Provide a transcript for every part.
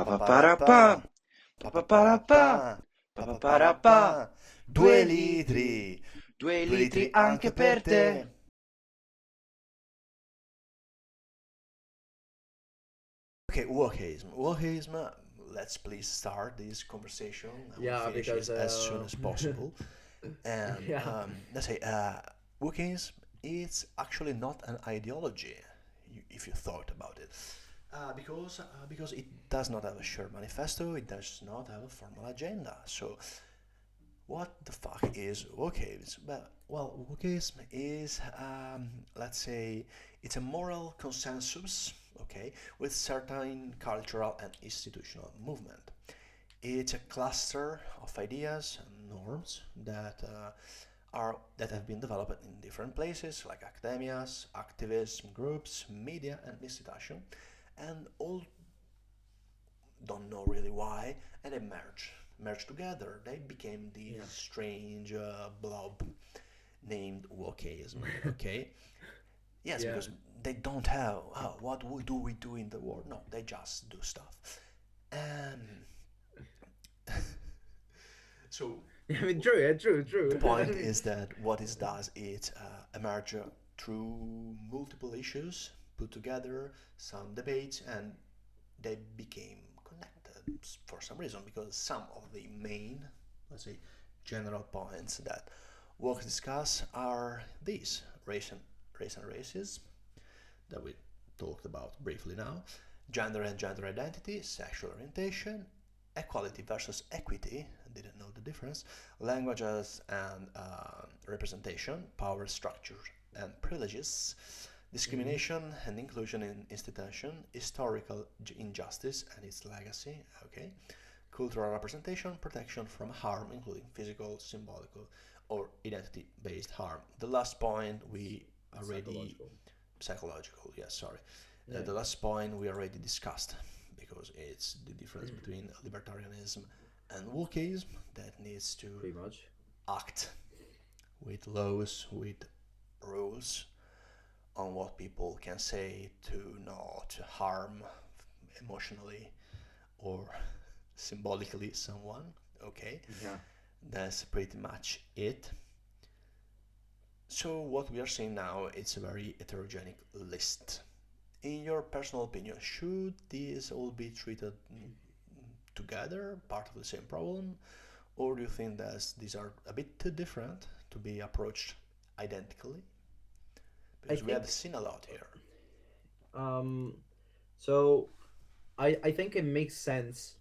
Pa pa para pa, pa pa para pa, pa pa para pa. Due litri, due Due litri litri anche anche per per te. te. Okay, wokeism. Wokeism. Let's please start this conversation and we'll Yeah, finish it because as soon as possible. And yeah, let's say, wokeism is actually not an ideology, if you thought about it, because it does not have a shared manifesto, it does not have a formal agenda. So what the fuck is wokeism? Well, wokeism is, let's say, it's a moral consensus, okay, with certain cultural and institutional movement. It's a cluster of ideas and norms that have been developed in different places like academias, activism groups, media, and institution, and all don't know really why, and they merged together. They became this yeah, strange blob named wokeism. Okay, yes, yeah. because they don't have what we do in the world. No, they just do stuff, and so I mean, true, yeah, true, the true. I point mean, is that what it does is emerge through multiple issues, put together some debates, and they became connected for some reason because some of the main, let's say, general points that work discuss are these: race and racism that we talked about briefly now, gender and gender identity, sexual orientation, equality versus equity, I didn't know the difference, languages and representation, power structure and privileges, mhm. discrimination and inclusion in institution, historical injustice and its legacy, okay, cultural representation, protection from harm, including physical, symbolical, or identity-based harm. The last point we already Psychological. psychological, yes, sorry. Yeah, The last point we already discussed because it's the difference between libertarianism and wokeism that needs to pretty much. act with laws, with rules on what people can say to not harm emotionally or symbolically someone. Okay, Yeah. that's pretty much it. So what we are seeing now it's a very heterogenic list. In your personal opinion, should these all be treated together, part of the same problem, or do you think that these are a bit too different to be approached identically? I Because we have think seen a lot here. um so I think it makes sense,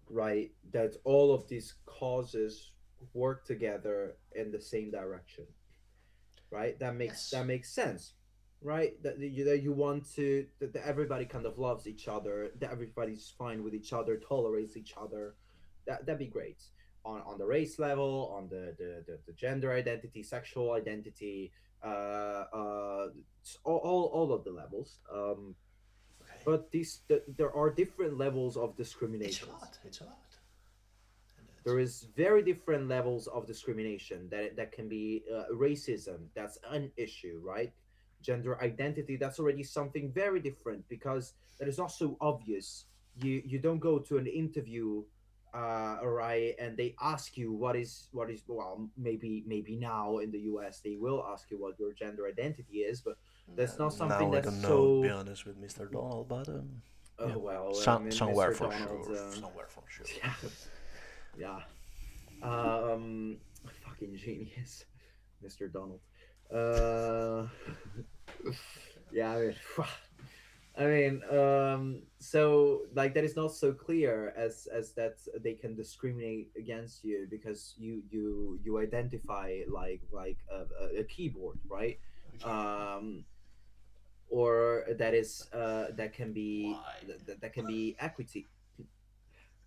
right, that all of these causes work together in the same direction, right? Yes. That makes sense, right? That you want to that everybody kind of loves each other, that everybody's fine with each other, tolerates each other. That'd be great. On the race level, on the gender identity, sexual identity, all of the levels. Okay. But there are different levels of It's a discriminations. lot. It's a lot. And it's, There is very different levels of discrimination that can be racism. That's an issue, right? Gender identity. That's already something very different because that is also obvious. You don't go to an interview, right, and they ask you what is well, maybe now in the U.S. they will ask you what your gender identity is, but that's not something now I that's don't know, to be so. honest, with Mr. Donald, but yeah, Oh well, I mean, somewhere Mr. for Donald. sure. Somewhere for sure. Yeah, yeah. Fucking genius, Mr. Donald. Uh, yeah, so like that is not so clear as that they can discriminate against you because you identify like a keyboard, right? Um, or that is that can be Why? that can be equity.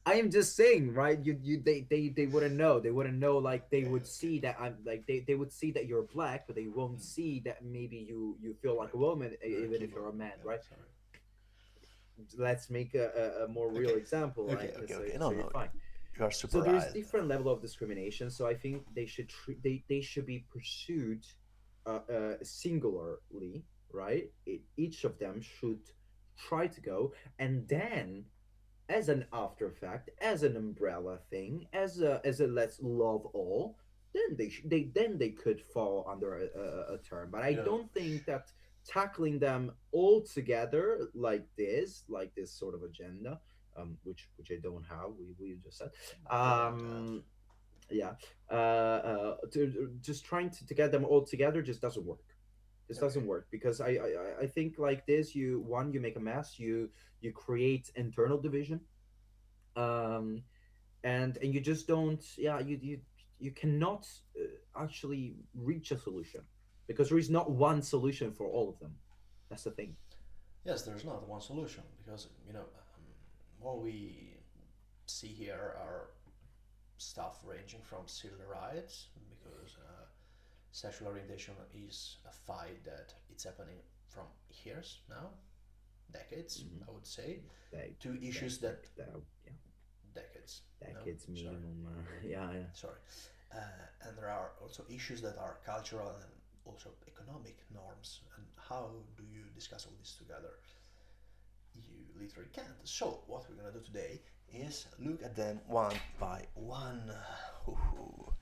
I am just saying, right? They wouldn't know. They wouldn't know. Like they Okay, would okay. see that I'm like they would see that you're black, but they won't see that maybe you feel like a Correct. woman, You're a even if keyboard. you're a man, Yeah, right? sorry. Let's make a more real Okay, example, okay, right? okay, So okay. No, so you're no, fine. you are So super there's right. different level of discrimination. So I think they should be pursued singularly, right? Each of them should try to go, and then as an after effect, as an umbrella thing, as a let's love all, then they could fall under a term. But I You know, don't think that tackling them all together like this sort of agenda, which I don't have. We just said, we don't have. um, yeah, just trying to get them all together just doesn't work. This Okay. doesn't work because I think like this, you make a mess, you create internal division, um and you just don't, yeah, you cannot actually reach a solution because there is not one solution for all of them. That's the thing. Yes, there's not one solution because what we see here are stuff ranging from civil rights because sexual orientation is a fight that it's happening from years now, decades, Hmm. I would say, Like, to issues that yeah, decades. No, decades sorry, minimum. Yeah, yeah. sorry. And there are also issues that are cultural and also economic norms. And how do you discuss all this together? You literally can't. So what we're gonna do today is look at them one by one. Ooh,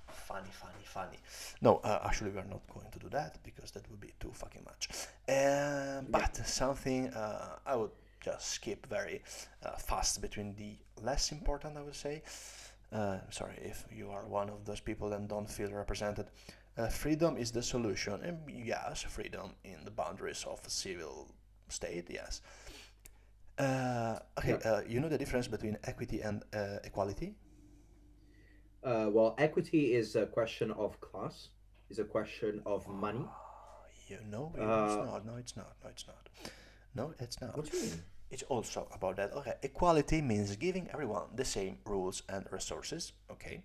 funny, funny, funny. No, actually, we are not going to do that because that would be too fucking much. Yeah. But something I would just skip very fast between the less important, I would say. Sorry if you are one of those people and don't feel represented. Freedom is the solution. And yes, freedom in the boundaries of a civil state, yes. Okay, Yeah. you know the difference between equity and equality? Well, equity is a question of class, is a question of money. You know, it's uh not. No, it's not. No, it's not. No, it's not. what do you mean? It's also about that. Okay, equality means giving everyone the same rules and resources. Okay,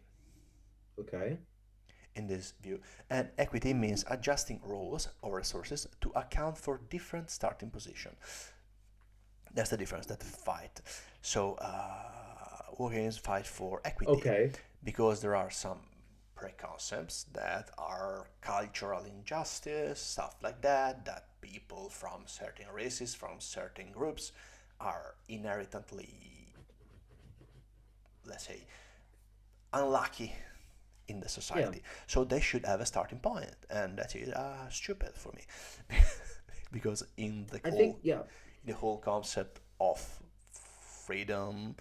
Okay. in this view, and equity means adjusting rules or resources to account for different starting position. That's the difference. That fight. So, Hawkins fight for equity Okay. because there are some preconcepts that are cultural injustice, stuff like that, that people from certain races, from certain groups, are inherently, let's say, unlucky in the Yeah. society. So they should have a starting point, and that is stupid for me, because I think, yeah. in the whole concept of freedom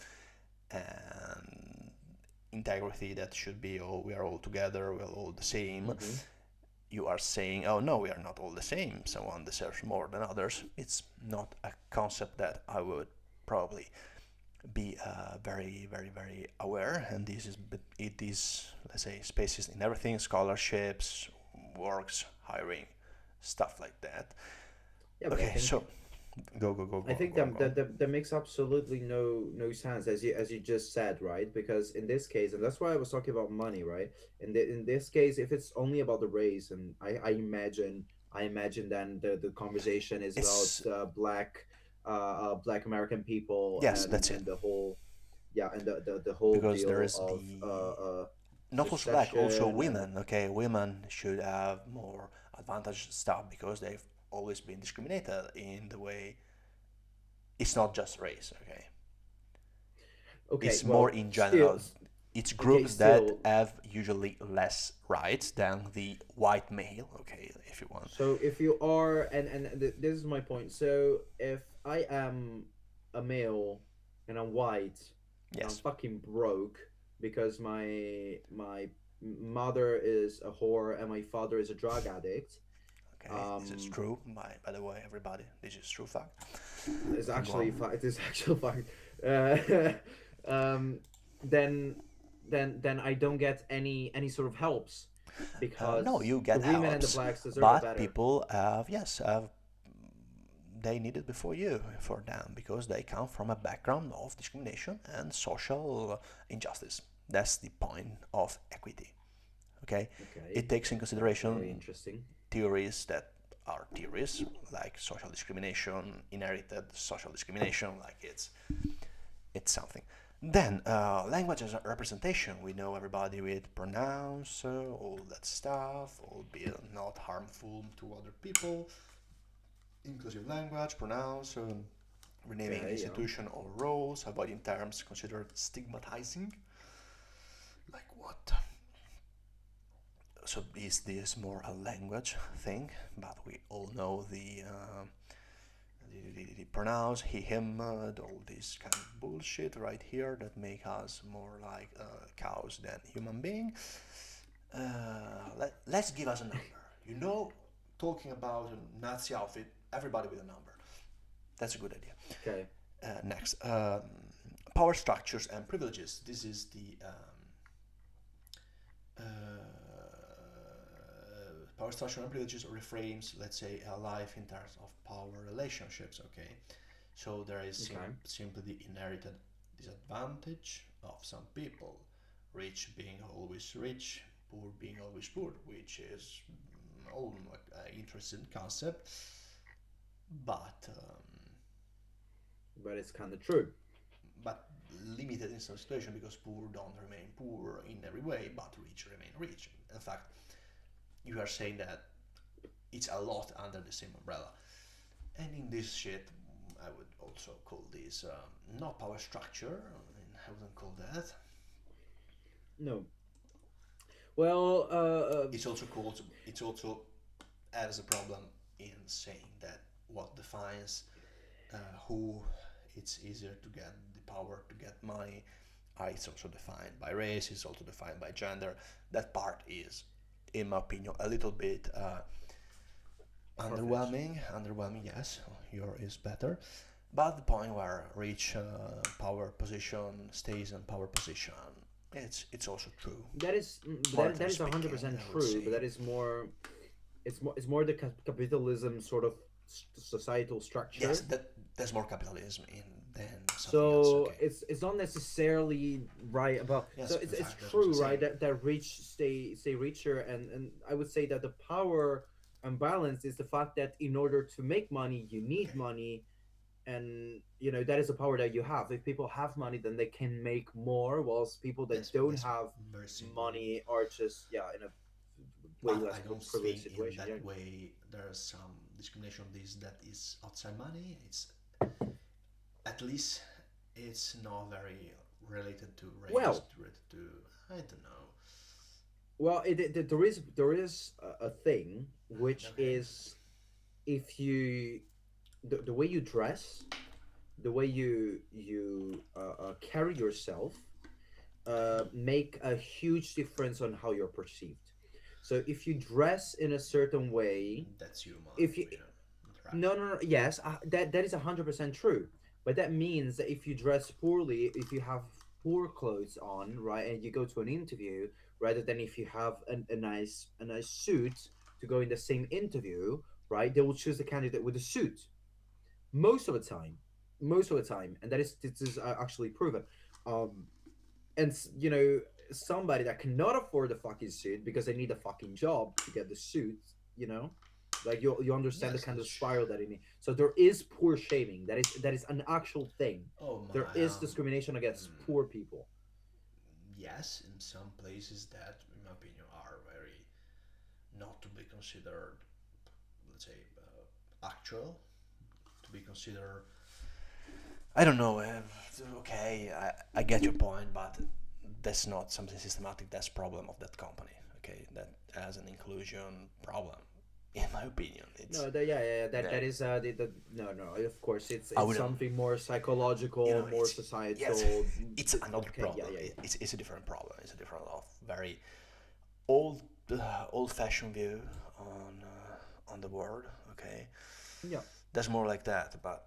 and integrity that should be, oh, we are all together, we're all the same. Hmm. You are saying, oh no, we are not all the same, someone deserves more than others. It's not a concept that I would probably be very, very, very aware. And this is, it is, let's say, spaces in everything, scholarships, works, hiring, stuff like that. Yeah, but Okay, so go, go, go, I go, think go, go. that makes absolutely no sense, as you just said, right? Because in this case, and that's why I was talking about money, right? In this case, if it's only about the race, and I imagine then the conversation is about It's, black American people, yes, that's it. and the whole, yeah, and the whole Because there deal is of not also black, also secession and women. Okay, women should have more advantage stuff because they've always been discriminated in the way. It's not just race. Okay, okay, it's more well, in still, general. It's okay, groups that still. have usually less rights than the white male. Okay, if you want. So if you are, this is my point. So if I am a male and I'm white and I'm Yes. fucking broke because my mother is a whore and my father is a drug addict, Okay, this is um, true. By the way, everybody, this is true fact. is Okay, go actually on. it is actual fact. Uh, um, then then I don't get any sort of helps No, because you the get women and the helps, blacks deserve a but better. people have, yes, have, they need it before you for them because they come from a background of discrimination and social injustice. That's the point of equity. Okay, Okay, it takes in that's very consideration interesting. theories that are theories like social discrimination, inherited social discrimination, like it's something. Then language as a representation. We know everybody with pronouns, all that stuff, albeit not harmful to other people. Inclusive language, pronouns, renaming Okay, yeah. institution or roles, avoiding terms considered stigmatizing. Like what? So is this more a language thing? But we all know the pronouns, he, him, all this kind of bullshit right here that make us more like cows than human being. Let's give us a number. You know, talking about a Nazi outfit, everybody with a number. That's a good idea. Okay. Next, power structures and privileges. This is the power structure and privileges reframes, let's say, a life in terms of power relationships. Okay, so there is Okay. simply the inherited disadvantage of some people, rich being always rich, poor being always poor, which is all an interesting concept, but But it's kind of true. but limited in some situation because poor don't remain poor in every way, but rich remain rich. In fact, you are saying that it's a lot under the same umbrella. And in this shit, I would also call this not power structure. I wouldn't call that. No. Well, It's also called. It's also has a problem in saying that what defines uh, who it's easier to get the power to get money. It's also defined by race. It's also defined by gender. That part is, in my opinion, a little bit far-fetched. underwhelming, yes, your is better. But the point where rich power position stays in power position, it's also true. That is that Monetary is 100% speaking, I would true, but say. that is more. It's more the capitalism sort of societal Yes, structure. there's more capitalism in than something else. So Okay. it's not necessarily right about. So Yes, in it's fact, that was the true, right? same. That rich stay richer, and I would say that the power imbalance is the fact that in order to make money, you need Okay, money, and that is the power that you have. If people have money, then they can make more, whilst people that don't that's have very simple. money are just, yeah, in a way But less I don't privileged think in situation. Yeah. that way there's some discrimination of this that is outside money. It's at least it's not very related to race, Well, related to I don't know. there is a thing which Okay, is, if you the way you dress, the way you carry yourself, okay, make a huge difference on how you're perceived. So if you dress in a certain way, that's human if you opinion. Right. no, no, no, yes, that is 100% true. But that means that if you dress poorly, if you have poor clothes on, right, and you go to an interview, rather than if you have a nice suit to go in the same interview, right, they will choose the candidate with a suit most of the time, and this is actually proven. Um, and somebody that cannot afford the fucking suit because they need a fucking job to get the suit, you know like you understand the Yes, kind that's of true. spiral that it needs. So there is poor shaming. That is an actual thing. Oh There my, is discrimination against poor people. yes, in some places that, in my opinion, are very not to be considered, let's say, actual, to be considered. I don't know. Okay, I get your point, but that's not something systematic. That's problem of that company. Okay, that has an inclusion problem. In my opinion, it's No, yeah, that that is no, no, of course I it's wouldn't. something more You psychological, know, more yes, societal. it's another Okay, yeah, problem. yeah, yeah. It's a different problem. It's a different of very old old-fashioned view on the world. Okay, Yeah. that's more like that. But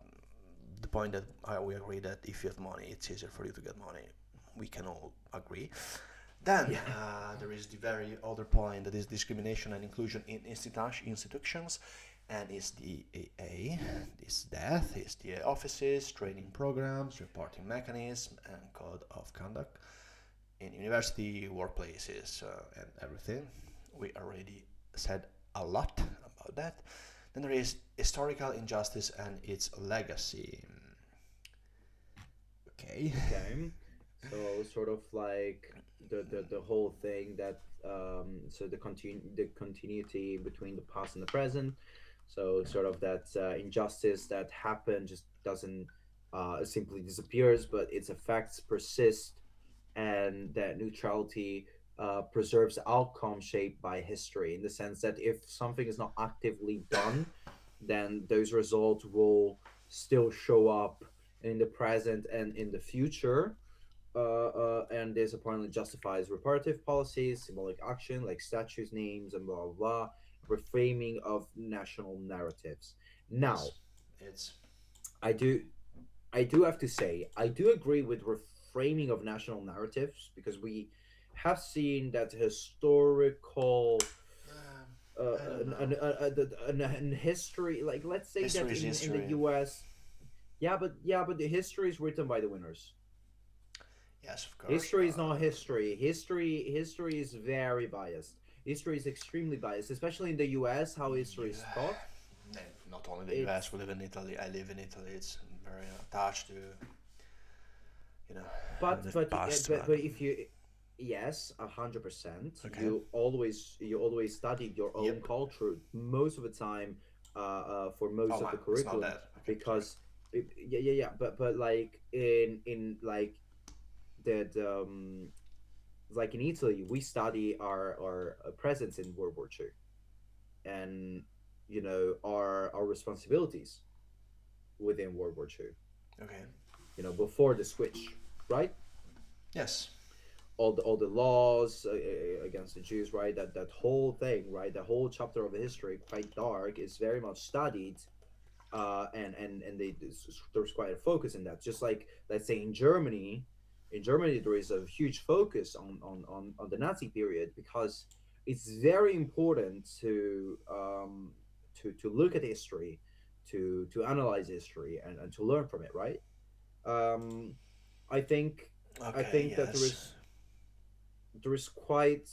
the point that we agree that if you have money, it's easier for you to get money. We can all agree. Then Yeah. there is the very other point that is discrimination and inclusion in institutions, and is the AA, this death, is the offices, training programs, reporting mechanism, and code of conduct in university, workplaces, and everything. We already said a lot about that. Then there is historical injustice and its legacy. Okay. Okay. So sort of like the whole thing that, so the continuity between the past and the present. So sort of that injustice that happened just doesn't simply disappears, but its effects persist, and that neutrality preserves outcome shaped by history, in the sense that if something is not actively done, then those results will still show up in the present and in the future. And this apparently justifies reparative policies, symbolic action like statues, names, and blah blah blah, reframing of national narratives. Now, Yes, it's I do I do have to say, I do agree with reframing of national narratives, because we have seen that historical I don't know. an history, like let's say that History is in the history. US, but the history is written by the winners. Yes, of course. History is not history. History is very biased. History is extremely biased, especially in the US. How history You, is taught, not only the U.S. it's We live in Italy. I live in Italy. It's very attached to you know but the but past, but if you, yes, 100%, okay. you always studied your own Yep. culture most of the time, for most Oh of the wow, it's not curriculum, that. Okay, sorry. because yeah, but like in like that like in Italy, we study our presence in World War II, and our responsibilities within World War II. Okay. Before the switch, right? Yes. All the laws against the Jews, right? That whole thing, right? The whole chapter of history, quite dark, is very much studied, and there's quite a focus in that. Just like, let's say, in Germany there is a huge focus on the Nazi period, because it's very important to look at history, to analyze history, and to learn from it, right? um i think I Okay. think that Yes. there is quite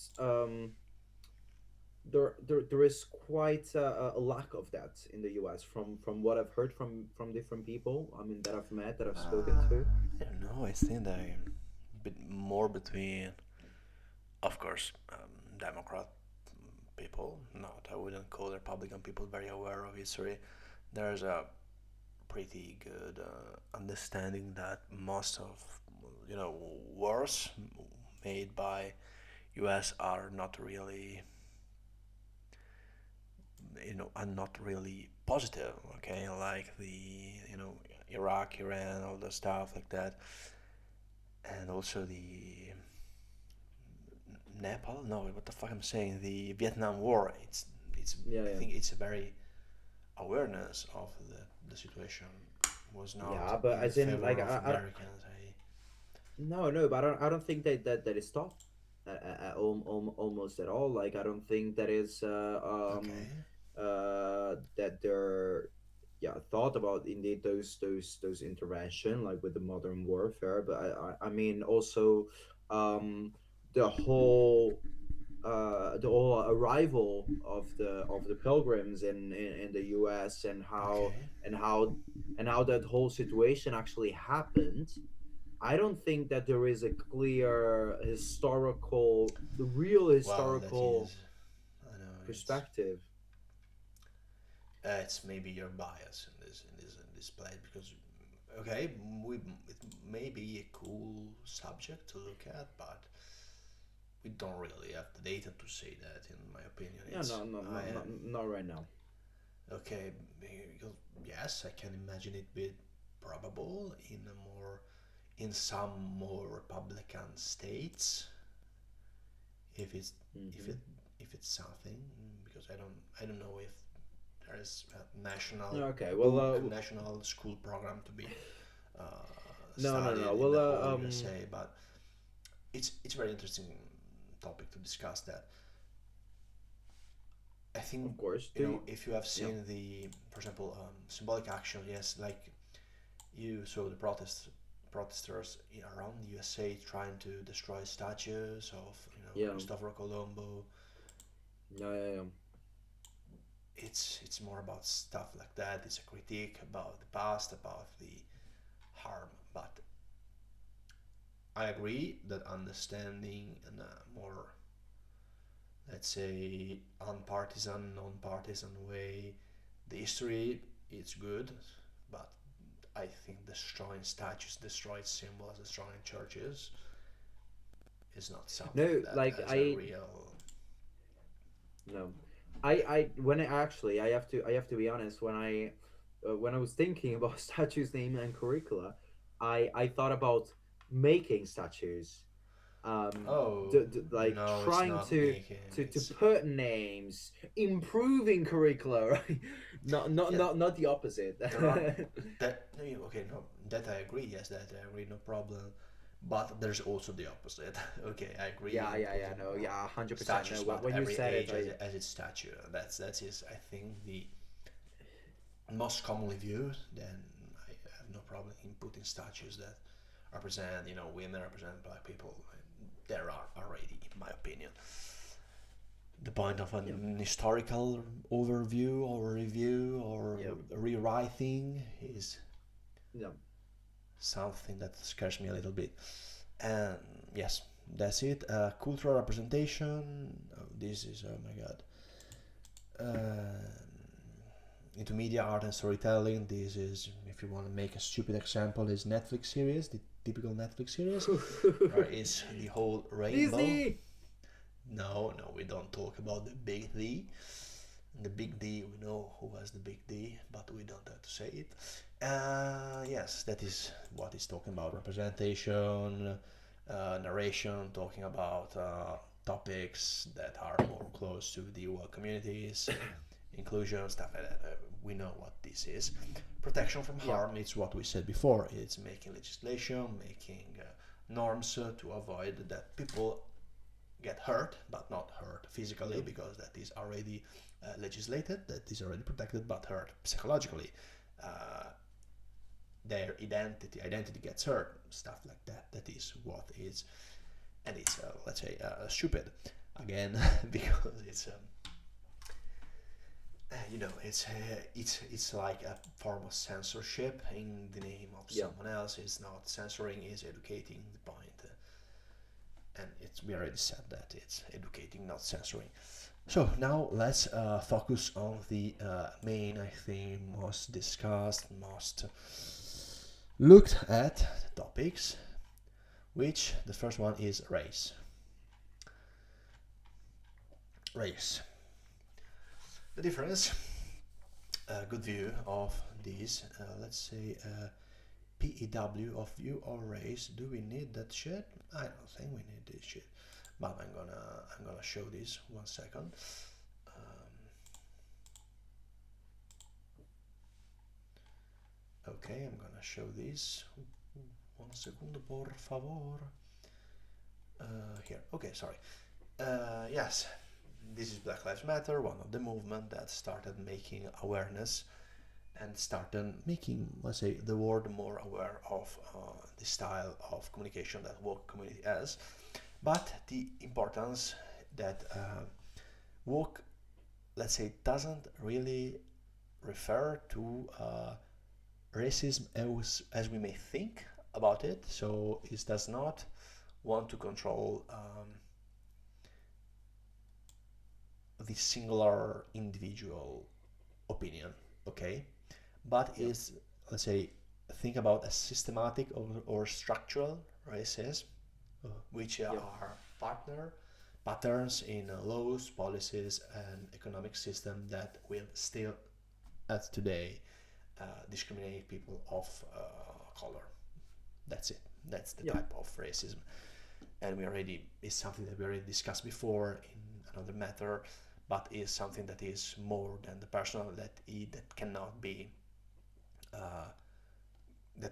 there is quite a lack of that in the US, from what I've heard from different people, I mean, that I've met, that I've spoken to. I don't know. I think that bit more between, of course, Democrat people. Not, I wouldn't call Republican people very aware of history. There's a pretty good understanding that most of wars made by U.S. are not really are not really positive. Okay, like the Iraq, Iran, all the stuff like that, and also the Nepal. No, what the fuck I'm saying? The Vietnam War. It's Yeah, I yeah, think it's a very awareness of the situation was not yeah, but in as in, favor like, of I don't, Americans. no, no, but I don't think that is taught, almost at all. Like, I don't think that is Okay. that they're, yeah, thought about, indeed, those intervention, like with the modern warfare. But I mean, also, um the whole arrival of the pilgrims in the US, and how Okay. and how and how that whole situation actually happened. I don't think that there is a clear historical, the real Well, that historical is. I know perspective. it's maybe your bias in this play because okay, it may be a cool subject to look at, but we don't really have the data to say that. In my opinion, Yeah, it's no, no, I no, no, not right now. okay because yes, I can imagine it be probable in some more Republican states if it's if Hmm. it if it's something because I don't know if there is a national Okay, well, book, national school program to be no, no, no. studied in Well, the whole USA. But it's a very interesting topic to discuss. That I think of course. Do you, if you have yeah. seen the, for example, symbolic action, yes, like you saw the protesters around the USA trying to destroy statues of Yeah, Cristoforo Colombo. yeah, yeah, yeah. It's more about stuff like that. It's a critique about the past, about the harm. But I agree that understanding in a more, let's say, unpartisan, non-partisan way, the history is good, but I think destroying statues, destroying symbols, destroying churches is not something No, that like has a I real. no, I when I actually I have to be honest, when I was thinking about statues name and curricula, I thought about making statues, Oh, like no, it's trying not making. to It's put names, improving curricula, right? yeah. Not the opposite. There are that no, okay, no, that I agree. Yes, that I agree. No problem. But there's also the opposite. Okay, I agree in Yeah, putting no, yeah, 100%. No, statues, but when you every said it, age I as its statue. That is, I think, the most commonly viewed. Then I have no problem in putting statues that represent, women, represent black people. There are already, in my opinion. The point of yeah, an historical overview or review or yeah, rewriting is yeah, something that scares me a little bit. And yes, that's it. Cultural representation. Oh, this is, oh my god. Into media, art, and storytelling. This is, if you want to make a stupid example, is Netflix series, the typical Netflix series, where is the whole rainbow. Disney. No, no, we don't talk about the big D. The big D, we know who has the big D, but we don't have to say it. Yes, that is what he's talking about: representation, narration, talking about topics that are more close to the world communities, inclusion, stuff like that. We know what this is. Protection from Yeah, harm, it's what we said before. It's making legislation, making norms to avoid that people get hurt, but not hurt physically yeah, because that is already legislated, that is already protected, but hurt psychologically. Uh, their identity gets hurt, stuff like that. That is what is, and it's let's say stupid again because it's it's like a form of censorship in the name of yeah, someone else. It's not censoring, is educating the point. And it's we already said that it's educating, not censoring. So now let's focus on the main, I think, most discussed, most looked at topics, which the first one is race. Race. The difference, a good view of these, let's say PEW of view or race. Do we need that shit? I don't think we need this shit, but I'm gonna show this 1 second. Okay, I'm gonna show this. 1 secondo, por favor. Here. Okay, sorry. Yes, this is Black Lives Matter, one of the movement that started making awareness and started making, let's say, the world more aware of the style of communication that woke community has, but the importance that woke, let's say, doesn't really refer to racism as we may think about it. So it does not want to control the singular individual opinion, okay? But yeah, is, let's say, think about a systematic or structural racism, which yeah, are patterns in laws, policies, and economic system that will still, as today, discriminate people of color. That's it. That's the yeah, type of racism, and we already is something that we already discussed before in another matter, but is something that is more than the personal that uh,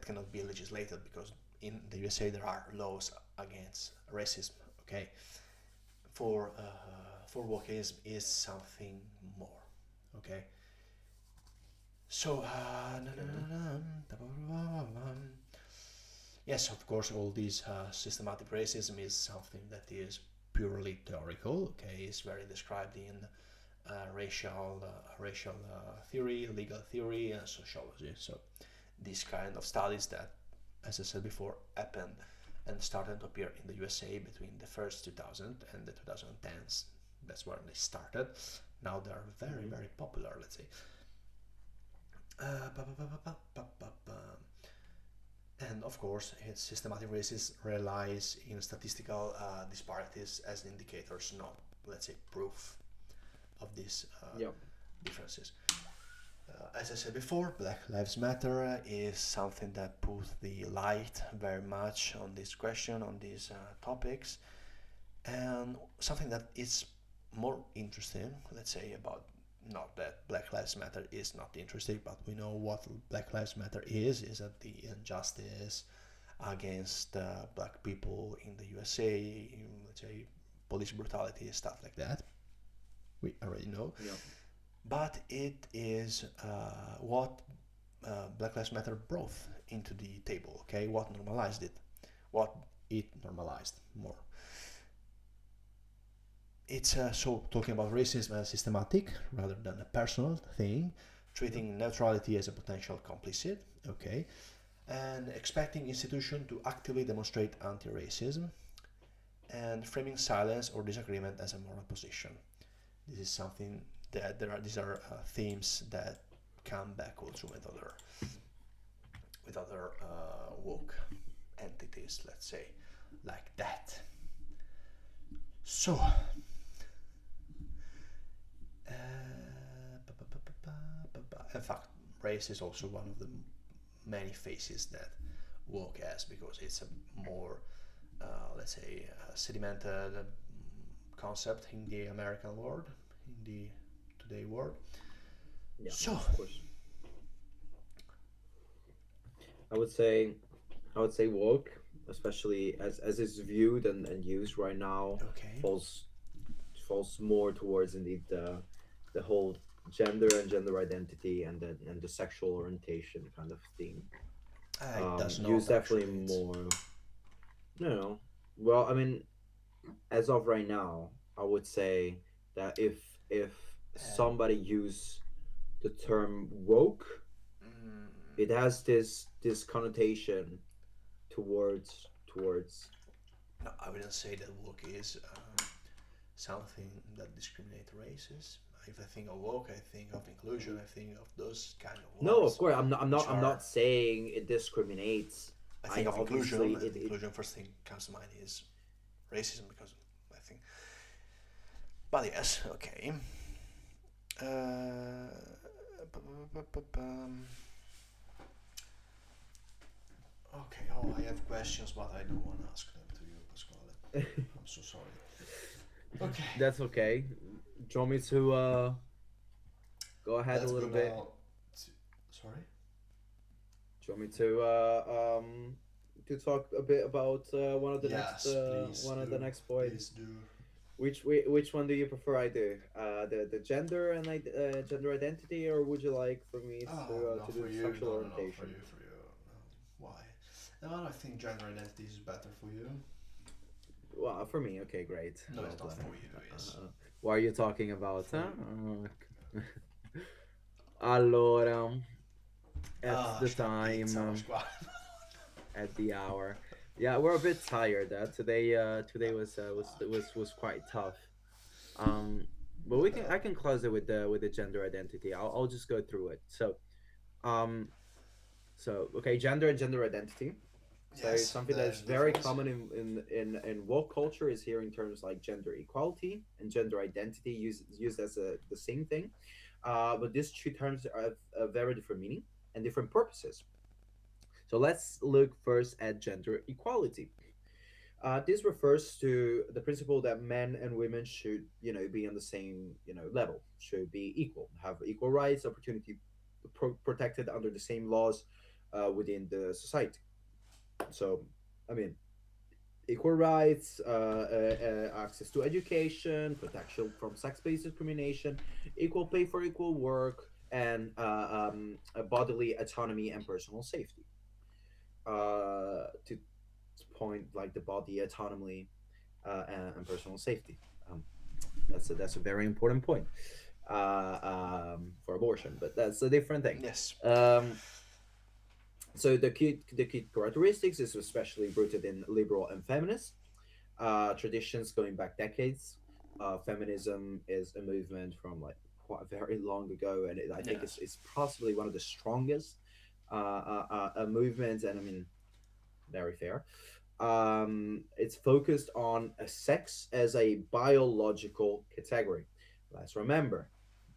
cannot be legislated because in the USA there are laws against racism. Okay, for wokeism is something more. Okay, so okay, yes, of course, all this systematic racism is something that is purely theoretical. Okay, it's very described in racial theory, legal theory, and sociology. So these kind of studies that, as I said before, happened and started to appear in the USA between the first 2000 and the 2010s. That's where they started. Now they are very, hmm very popular, let's say. Uh, And of course, its systematic racism relies in statistical disparities as indicators, not, let's say, proof of these Yeah. differences. As I said before, Black Lives Matter is something that puts the light very much on this question, on these topics, and something that is more interesting, let's say, about, not that Black Lives Matter is not interesting, but we know what Black Lives Matter is that the injustice against black people in the USA, let's say police brutality, stuff like that. We already know. Yeah. But it is what Black Lives Matter brought into the table, okay? What normalized it? What it normalized more. It's so talking about racism as systematic rather than a personal thing, Yeah. treating neutrality as a potential complicit, okay, and expecting institutions to actively demonstrate anti-racism, and framing silence or disagreement as a moral position. This is something that these are themes that come back also with other woke entities, let's say, like that. So, in fact, race is also one of the many faces that woke has because it's a more, let's say, sedimented concept in the American world, in the today world. Yeah. So, Of course. I would say I would say woke, especially as it's viewed and used right now, okay, falls falls more towards indeed the whole gender and gender identity and the sexual orientation kind of theme. it does Used not definitely actually. It's more. No, well, I mean, as of right now, I would say that if and somebody use the term woke, it mm, has this connotation towards no, I wouldn't say that woke is something that discriminates races. If I think of woke, I think of inclusion. I think of those kind of No, of words, course, I'm not. I'm which not. I'm are. not saying it discriminates. I I think of obviously inclusion, and it. inclusion first thing comes to mind is racism because I think. But yes, okay. Uh, okay. Oh, I have questions, but I don't want to ask them to you, Pasquale. I'm so sorry. Okay, That's okay. Do you want me to go ahead a let's go little bit? now. Sorry. Do you want me to talk a bit about Yes, please one of the do. next point? Please do. Which one do you prefer I do? The gender and gender identity, or would you like for me Oh, no, to do for the you. sexual No, no, no, for orientation? you, for you. No. Why? No, I think gender identity is better for you. Well, for me, okay, great, No, it's not lovely. for you. It's What are you talking about? for Huh? you. Allora, at Ah, the sta time, pizza, Pasquale. at the hour. Yeah, we're a bit tired. Today, today was quite tough. Um, but we can I can close it with the gender identity. I'll just go through it. Um, okay, gender and gender identity. So Yes, something that there's is very difference. common in woke culture is hearing terms like gender equality and gender identity used as the same thing. But these two terms are of a very different meaning and different purposes. So let's look first at gender equality. This refers to the principle that men and women should, be on the same, level, should be equal, have equal rights, opportunity, protected under the same laws within the society. So, I mean, equal rights, access to education, protection from sex-based discrimination, equal pay for equal work, and bodily autonomy and personal safety. To point like the body autonomy and personal safety. Um, that's a very important point for abortion, but that's a different thing. Yes. Um, so the key characteristics is especially rooted in liberal and feminist traditions going back decades. Feminism is a movement from like quite very long ago, and I think Yes. it's possibly one of the strongest movements. And I mean, Very fair. It's focused on a sex as a biological category. Let's remember,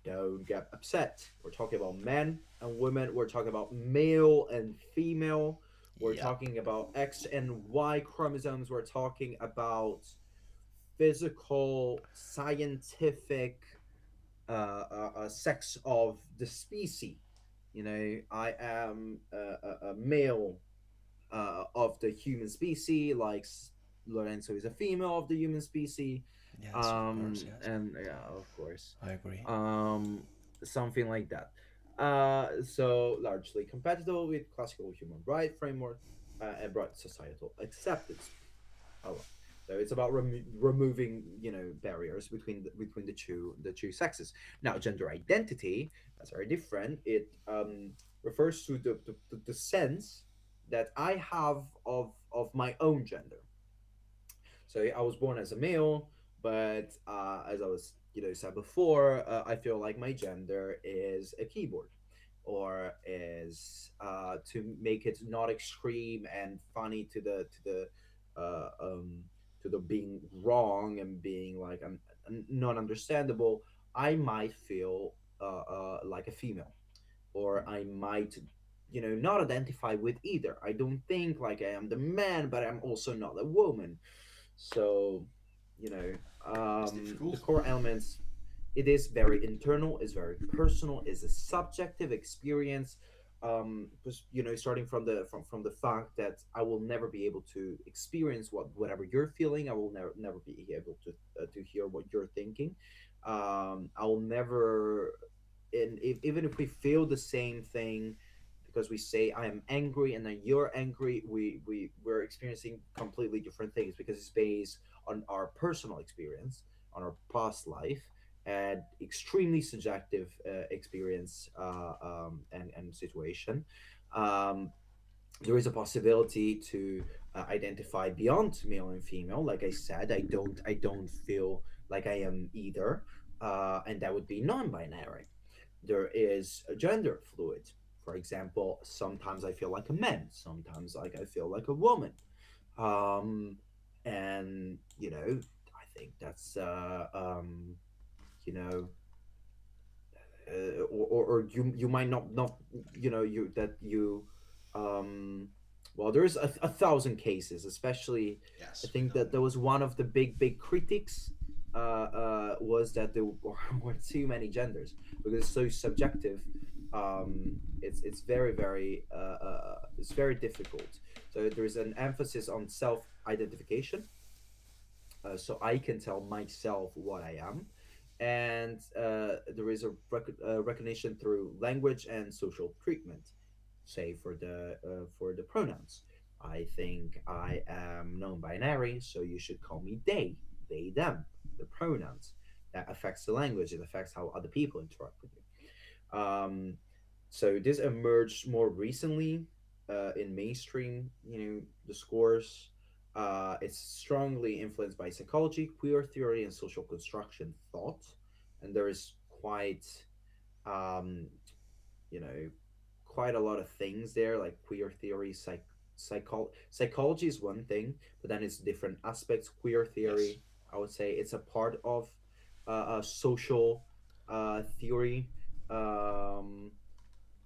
don't get upset. We're talking about men and women. We're talking about male and female. We're Yeah. talking about X and Y chromosomes. We're talking about physical, scientific sex of the species. You know, I am a male of the human species, like Lorenzo is a female of the human species, Yes, of course, yes. and yeah, of course, I agree. um, something like that. So largely compatible with classical human right framework and broad societal acceptance. Oh, well. So it's about removing, you know, barriers between the two sexes. Now, gender identity, that's very different. It refers to the sense that I have of my own gender. So I was born as a male, but as I was, you know, said before, I feel like my gender is a keyboard, or is to make it not extreme and funny uh, um, to the being wrong and being like not understandable. I might feel like a female, or I might, you know, not identify with either. I don't think like I am the man, but I'm also not a woman. So, you know, It's the difficult. core elements, it is very internal, is very personal, is a subjective experience. You know, starting from the fact that I will never be able to experience whatever you're feeling. I will never be able to hear what you're thinking. I will never, and even if we feel the same thing, because we say I am angry and then you're angry, we're experiencing completely different things because it's based on our personal experience, on our past life, and extremely subjective experience and situation. Um, there is a possibility to identify beyond male and female. Like I said, I don't feel like I am either, and that would be non-binary. There is a gender fluid. For example, sometimes I feel like a man, sometimes like I feel like a woman. Um, and you know, I think that's you know, or you might not, you know, you that you um well, there's a thousand cases, especially. I Yes, we think know. that there was one of the big critics was that there were too many genders because it's so subjective. It's it's very difficult. So there is an emphasis on self identification, so I can tell myself what I am. And there is a recognition through language and social treatment. Say for the pronouns, I think I am non-binary, so you should call me they, them. The pronouns that affects the language. It affects how other people interact with you. So this emerged more recently in mainstream, you know, discourse. It's strongly influenced by psychology, queer theory, and social construction thought, and there is quite, um, you know, quite a lot of things there, like queer theory, psychology is one thing, but then it's different aspects. Queer Yes. theory, I would say, it's a part of social theory. Um,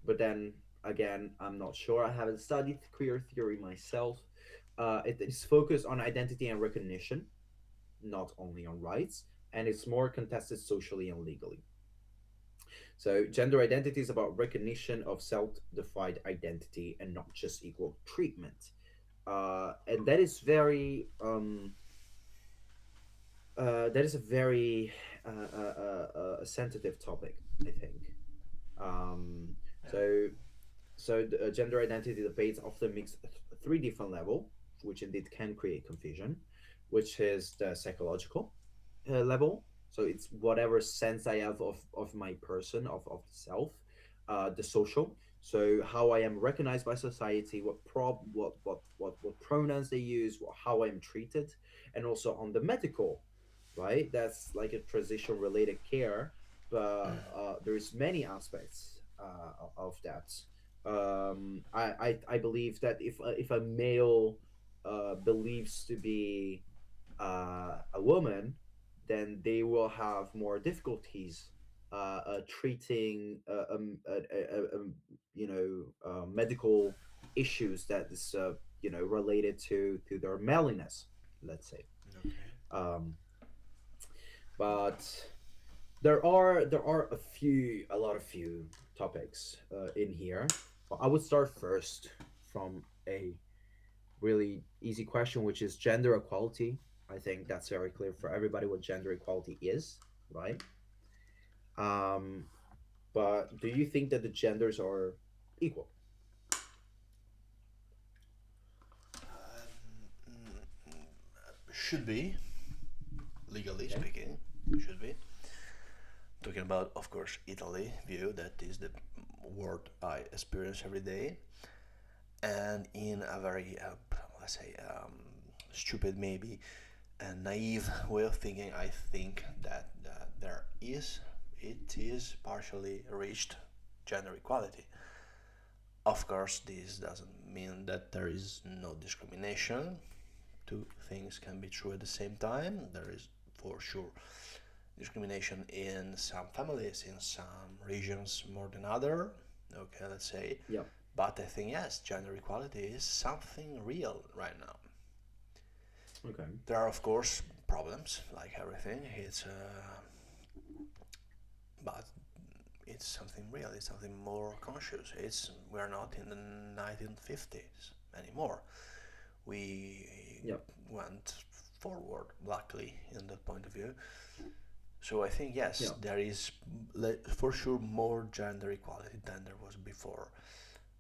but then again, I'm not sure. I haven't studied queer theory myself. It is focused on identity and recognition, not only on rights, and it's more contested socially and legally. So, gender identity is about recognition of self defined identity and not just equal treatment. And that is very, that is a very sensitive topic, I think. Um, Yeah. so, So the gender identity debates often mix three different level, which indeed can create confusion, which is the psychological level. So it's whatever sense I have of my person, of the self, the social. So how I am recognized by society, what pronouns they use, how I am treated, and also on the medical, right? That's like a transition related care, but there's many aspects of that. I believe that if a male believes to be a woman, then they will have more difficulties treating medical issues that is related to their maleness, let's say. Okay. Um, but there are a lot of few topics in here. But I would start first from a really easy question, which is gender equality. I think that's very clear for everybody what gender equality is, right? Um, but do you think that the genders are equal? Should be, legally Okay. speaking, should be. Talking about, of course, Italy view, that is the world I experience every day. And in a very, let's say, stupid, maybe, and naive way of thinking, I think that it is partially reached gender equality. Of course, this doesn't mean that there is no discrimination. Two things can be true at the same time. There is, for sure, discrimination in some families, in some regions more than other. Okay, let's say. Yep. But I think yes, gender equality is something real right now. Okay. There are of course problems, like everything. But it's something real. It's something more conscious. We're not in the 1950s anymore. We Yep. went forward, luckily, in that point of view. So I think yes, Yep. there is for sure more gender equality than there was before.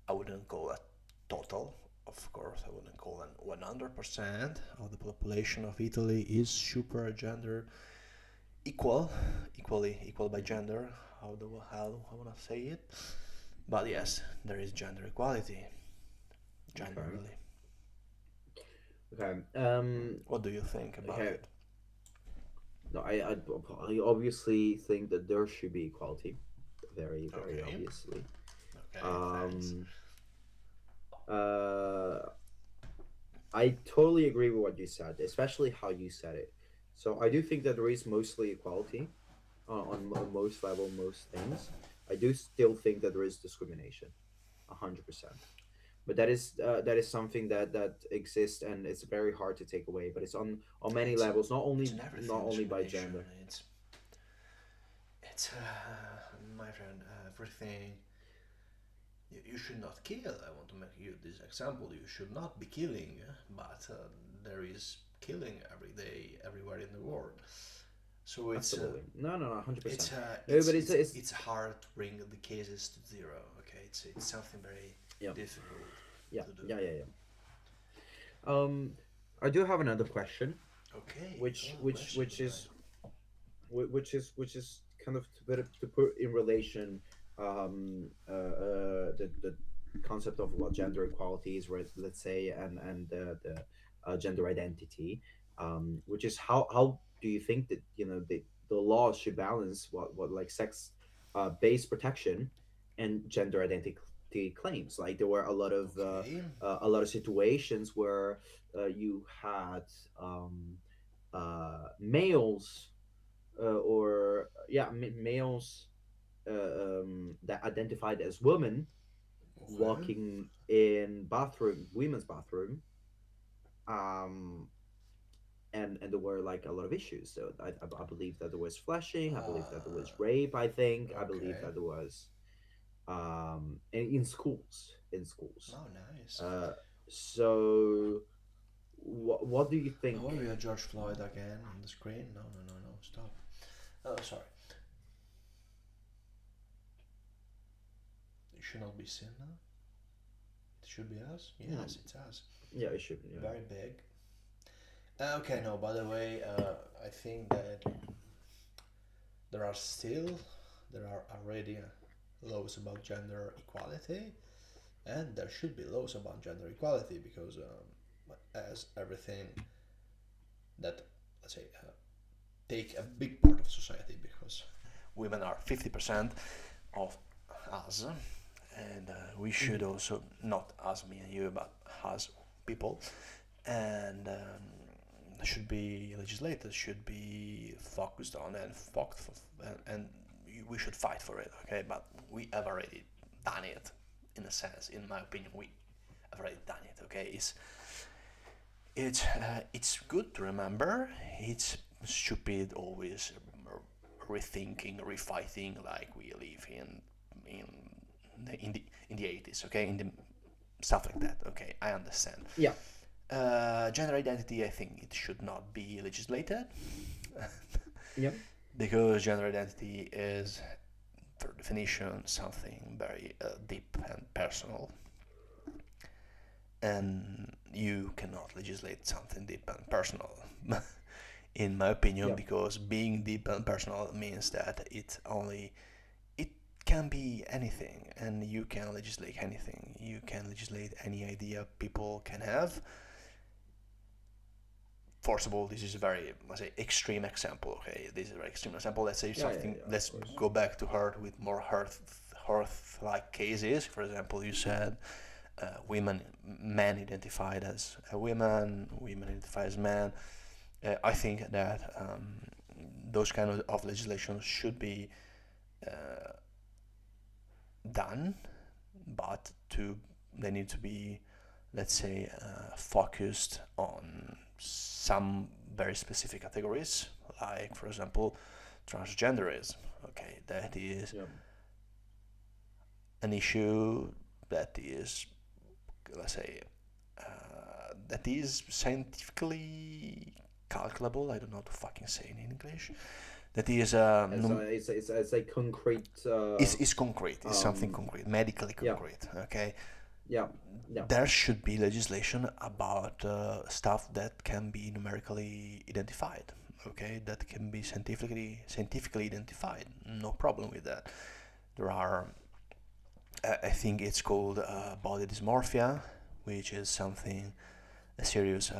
I wouldn't call it total, of course. I wouldn't call it 100% of the population of Italy is super gender equal, equal by gender. How wanna say it? But yes, there is gender equality Okay. generally. Okay. What do you think about Here, it? no, I obviously think that there should be equality, very very Okay, obviously. okay, thanks. Um, uh, I totally agree with what you said, especially how you said it. So I do think that there is mostly equality on most level, most things. I do still think that there is discrimination, 100%. But that is something that exists and it's very hard to take away. But it's on many It's levels, it's in everything not only by discrimination. gender. It's my friend. Everything you should not kill. I want to make you this example. You should not be killing, but there is killing every day, everywhere in the world. So Absolutely, no, 100%. No, it's but it's it's it's hard to bring the cases to zero. Okay, it's something very yeah, difficult yeah, to do. yeah, yeah, yeah. Um, I do have another question, Okay, oh, which questions, right? is which is kind of to put in relation the concept of what gender equality is, right? Let's say, and the gender identity, which is how do you think that the laws should balance what like sex based protection and gender identity claims? Like there were Okay, a lot of situations where you had um, males or yeah males that identified as women okay. walking in women's bathroom, um and there were like a lot of issues. So I believe that there was flashing, I believe that there was rape, I believe Okay. that there was in schools. Oh, nice. uh so what do you Oh, think? we have George Floyd again on the screen. No, no, no, no. Stop. Oh, sorry. It should not be seen now. It should be us. No, Yes, it's us. yeah, it should, yeah. Very big. Okay, no. By the way, I think that there are still there are already laws about gender equality, and there should be laws about gender equality because as everything that let's say take a big part of society because women are 50% of us and we should Hmm. also, not as me and you, but as people, and should be legislated, should be focused on and and we should fight for it. Okay, but we have already done it, in a sense. In my opinion, we have already done it. Okay, it's good to remember. It's stupid always rethinking, refighting like we live in in the 80s. Okay, in the stuff like that. Okay, I understand. Yeah. Gender identity, I think it should not be legislated Yeah. because gender identity is, per definition, something very deep and personal, and you cannot legislate something deep and personal, in my opinion, Yeah. because being deep and personal means that it can be anything, and you can legislate anything. You can legislate any idea people can have. First of all, this is a very, let's say, extreme example. Okay, this is a very extreme example. Let's say Yeah. Yeah. something. Yeah. Of Let's course. go back to Earth with more Earth-like cases. For example, you said men identified as women identified as men. I think that those kind of legislations should be uh, done, but they need to be, let's say, focused on some very specific categories, like, for example, transgenderism. Okay, that is Yeah. an issue that is, let's say, that is scientifically calculable. I don't know how to fucking say in English. That is It's a concrete. is concrete. Is something Um. concrete, medically Yeah. concrete. Okay, Yeah. Yeah. there should be legislation about stuff that can be numerically identified. Okay, that can be scientifically identified. No problem with that. There are, I think it's called body dysmorphia, which is something a serious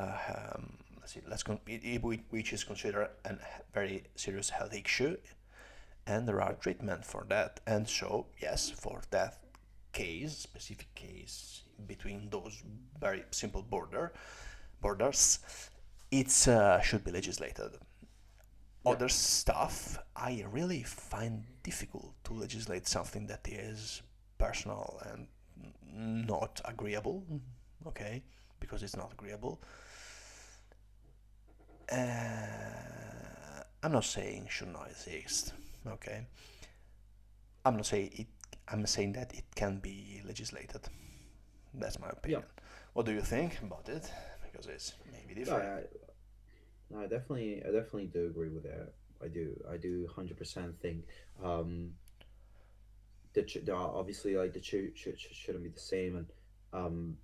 let's see, which is considered a very serious health issue, and there are Yeah. treatment for that. And so, yes, for that specific case, between those very simple borders, it should be legislated. Yeah. Other stuff, I really find difficult to legislate something that is personal and not agreeable. Okay, because it's not agreeable. I'm not saying should not exist. Okay, I'm not saying it. I'm saying that it can be legislated. That's my Yeah. opinion. What do you think about it? Because it's maybe No, different. I definitely do agree with that. I do 100% think obviously like the two shouldn't be the same, and um,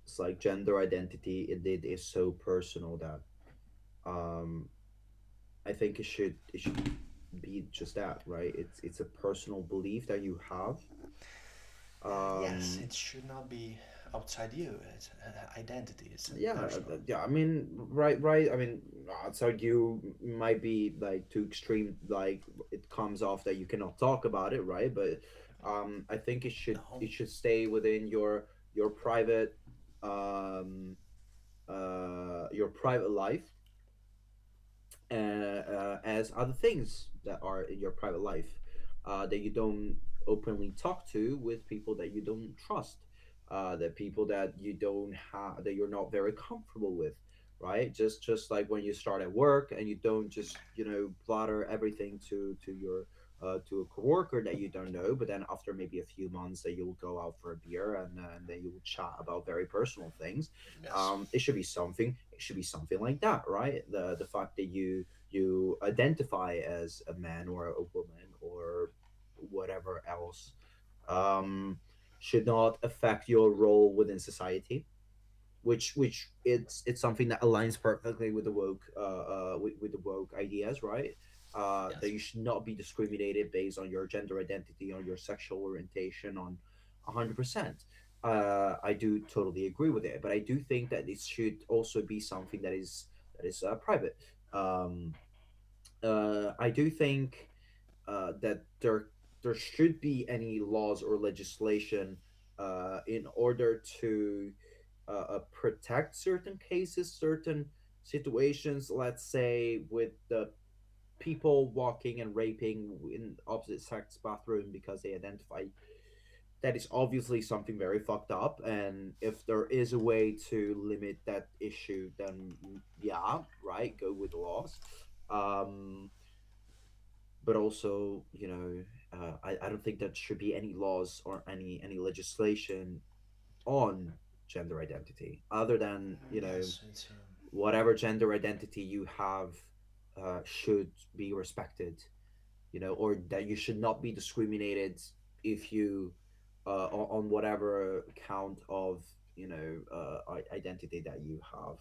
it's like gender identity. It is so personal that um, I think it should be just that, right? It's a personal belief that you have. Yes, Um, it should not be outside you. It's identity. It's yeah, personal. yeah. I mean, right. I mean, outside you might be like too extreme. Like it comes off that you cannot talk about it, right? But I think No. it should stay within your private um your private life, as other things that are in your private life that you don't openly talk to with people that you don't trust, that people that you don't have that you're not very comfortable with, right? Just like when you start at work and you don't just blather everything to a coworker that you don't know, but then after maybe a few months that you'll go out for a beer and then you'll chat about very personal things. Yes. It should be something like that, right? The fact that you identify as a man or a woman or whatever else um, should not affect your role within society, which it's something that aligns perfectly with the woke with the woke ideas, right? That Yes. you should not be discriminated based on your gender identity, on your sexual orientation, on 100%. I do totally agree with it, but I do think that it should also be something that is private. I do think that there. there should be any laws or legislation in order to protect certain cases, certain situations. Let's say with the people walking and raping in opposite sex bathroom because they identify, that is obviously something very fucked up. And if there is a way to limit that issue, then yeah, right, go with the laws. um but also, I don't think that should be any laws or any legislation on gender identity, other than, Yes, it's whatever gender identity you have should be respected, or that you should not be discriminated if you on whatever count of, identity that you have.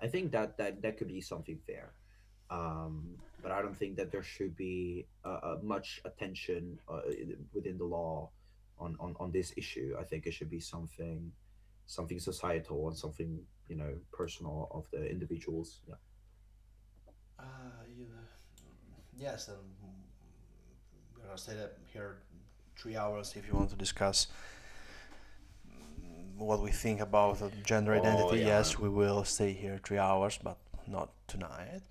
I think that could be something fair. But I don't think that there should be much attention within the law on this issue. I think it should be something societal and something, personal of the individuals. Yeah. you, yes, and we're gonna stay here 3 hours if you want to discuss what we think about gender Oh identity. yeah. Yes, we will stay here 3 hours, but not tonight.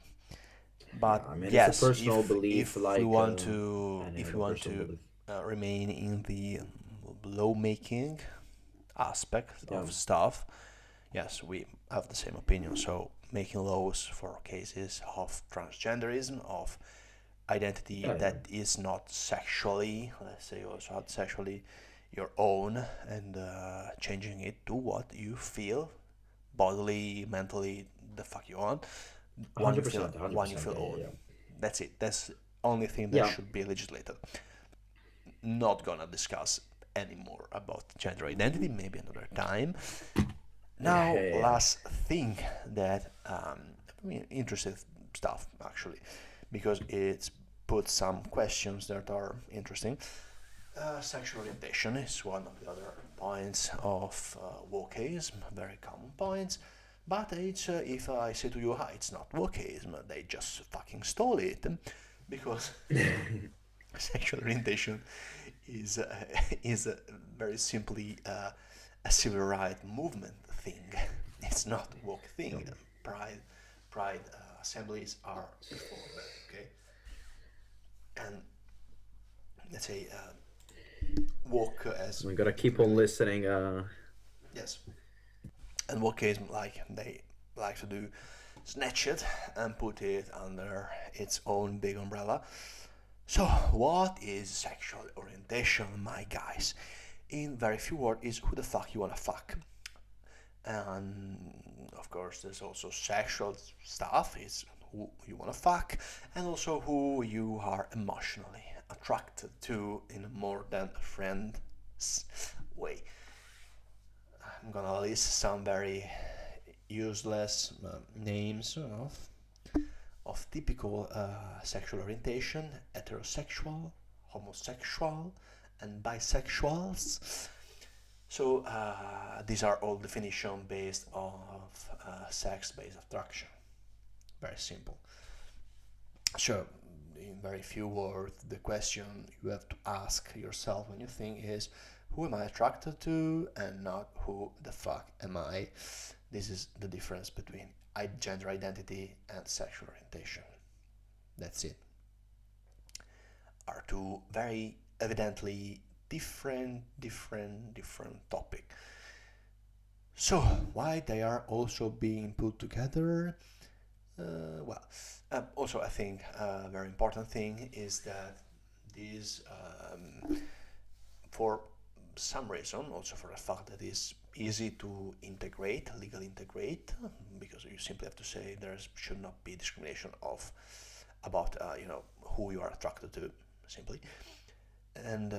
Yeah, But I mean, it's a yes, personal belief, if we like want to any if we other want personal to belief. remain in the lawmaking aspect Yeah. of stuff, yes, we have the same opinion. So making laws for cases of transgenderism, of identity Yeah, yeah. that is not sexually, let's say, also not sexually your own, and changing it to what you feel bodily, mentally, the fuck you want, one you feel 100%, hundred one you percent. feel Yeah, own. yeah, yeah. That's it. That's the only thing that Yeah. should be legislated. Not gonna discuss anymore about gender identity, maybe another time. Yeah, Now, yeah, yeah. last thing that I mean, interesting stuff actually, because it's put some questions that are interesting. Sexual orientation is one of the other points of wokeism, very common points. But it's, if I say to you, "Hi, it's not wokeism," they just fucking stole it, because sexual orientation is very simply a civil rights movement thing. It's not woke Yeah. thing. Pride assemblies are before that. Okay, and let's say woke as We gotta keep on really, listening. yes, and wokeism, like they like to do, snatch it and put it under its own big umbrella. So, what is sexual orientation, my guys? In very few words, is who the fuck you wanna fuck. And of course, there's also sexual stuff, is who you wanna fuck, and also who you are emotionally attracted to in a more than a friend's way. I'm gonna list some very useless names of typical sexual orientation: heterosexual, homosexual, and bisexuals. So these are all definitions based of sex-based attraction. Very simple. So, in very few words, the question you have to ask yourself when you think is, who am I attracted to, and not who the fuck am I? This is the difference between gender identity and sexual orientation. That's it. Are two very evidently different topic. So why they are also being put together? Also I think a very important thing is that these, for some reason, also for the fact that it's easy to integrate, legally integrate, because you simply have to say there should not be discrimination of about who you are attracted to, simply. And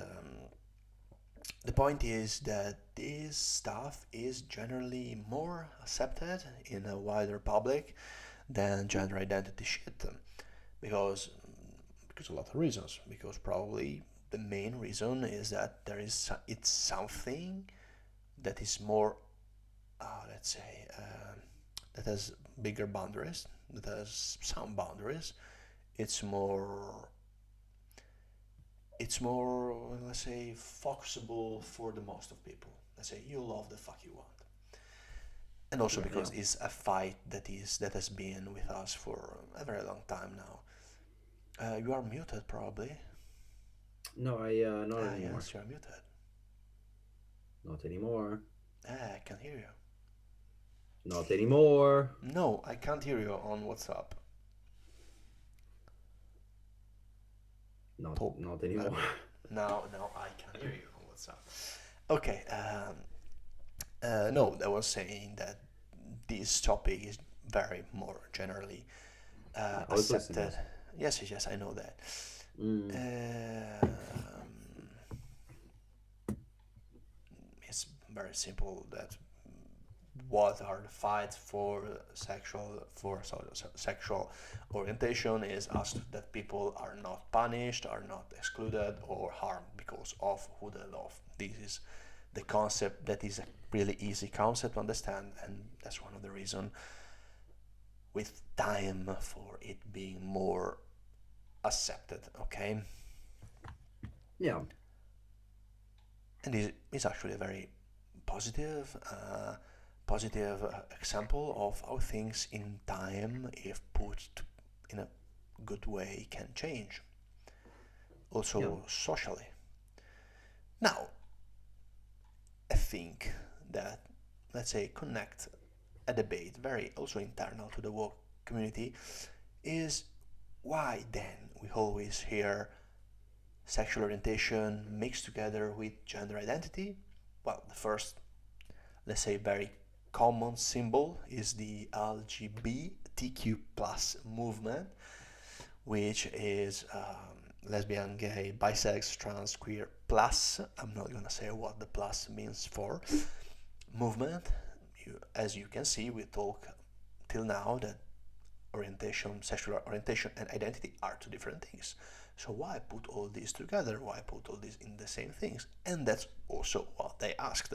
the point is that this stuff is generally more accepted in a wider public than gender identity shit, because a lot of reasons. Because probably the main reason is that it's something that is more, let's say, that has bigger boundaries, that has some boundaries. It's more it's more, let's say, focusable for the most of people. Let's say you love the fuck you want, and also Yeah, yeah. because it's a fight that has been with us for a very long time now. You are muted, probably. No, I not Ah, anymore. yes, you are muted. Not anymore. Ah, I can hear you. Not anymore. No, I can't hear you on WhatsApp. Not Top. not Uh, anymore. now I can hear you on WhatsApp. Okay. No, I was saying that this topic is very more generally Yeah, I was listening. accepted. Yes, yes, yes, I know that. Mm, Um, it's very simple that what are the fights for sexual orientation is asked that people are not punished, are not excluded or harmed because of who they love. This is the concept that is a really easy concept to understand, and that's one of the reasons with time for it being more accepted. Okay, yeah. and this is actually a very positive example of how things in time, if put in a good way, can change Yeah. also socially. Now I think that, let's say, connect a debate very also internal to the work community is why then we always hear sexual orientation mixed together with gender identity. Well, the first, let's say, very common symbol is the LGBTQ plus movement, which is lesbian, gay, bisex, trans, queer plus. I'm not gonna say what the plus means for movement. As you can see, we talk till now that orientation, sexual orientation, and identity are two different things. So why put all these together? Why put all these in the same things? And that's also what they asked,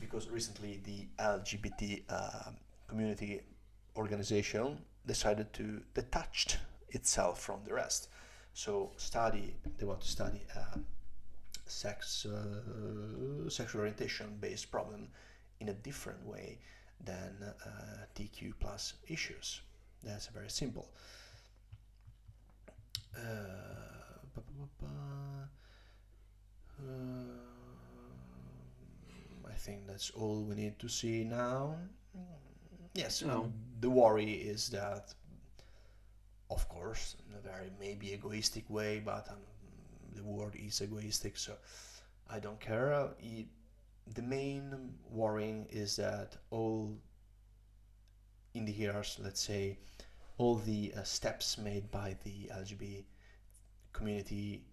because recently the LGBT community organization decided to detach itself from the rest. So they want to study sexual orientation based problem in a different way than TQ plus issues. That's very simple. I think that's all we need to see now. Yes, No. the worry is that, of course, in a very maybe egoistic way, but the world is egoistic, so I don't care. The main worrying is that all in the years, let's say, all the steps made by the LGBT community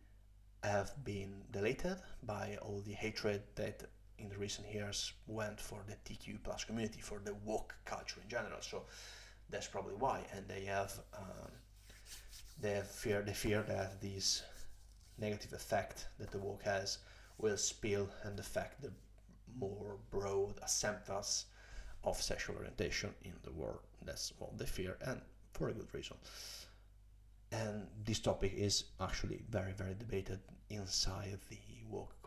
have been deleted by all the hatred that in the recent years went for the TQ plus community, for the woke culture in general. So that's probably why, and they fear that this negative effect that the woke has will spill and affect the more broad acceptance of sexual orientation in the world. That's what they fear, and for a good reason. And this topic is actually very, very debated inside the woke